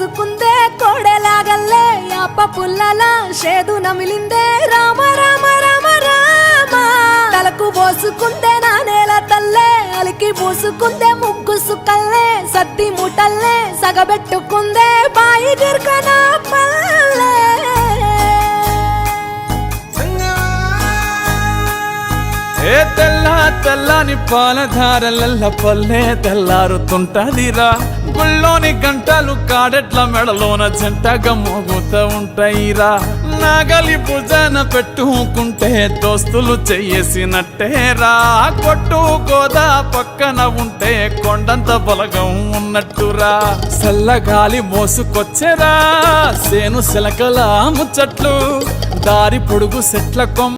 పోసుకుందే కోడెలాగల్లే యాప పుల్లల షేదు నమిలిందే రామ రామ రామ రామ తలకు పోసుకుందే నా నేల తల్లే అలికి పూసుకుందే ముగ్గు సుక్కల్లే సత్తి ముటల్లే సగబెట్టుకుందే బాయి గిర్కన పల్లె ఏ తెల్ల తెల్లని పాలధారలల్ల పల్లె తెల్లారుతుంటదిరా గుళ్ళోని గంటలు కాడెట్ల మెడలోన జంటగా మోగుతూ ఉంటాయిరా నాగలి భుజాన పెట్టుకుంటే దోస్తులు చెయ్యేసినట్టేరా కొట్టు గోదా పక్కన ఉంటే కొండంత బలగం ఉన్నట్టురా చల్లగాలి మోసుకొచ్చెరా సేను శిలకల ముచ్చట్లు దారి పొడుగు సెట్ల కొమ్మ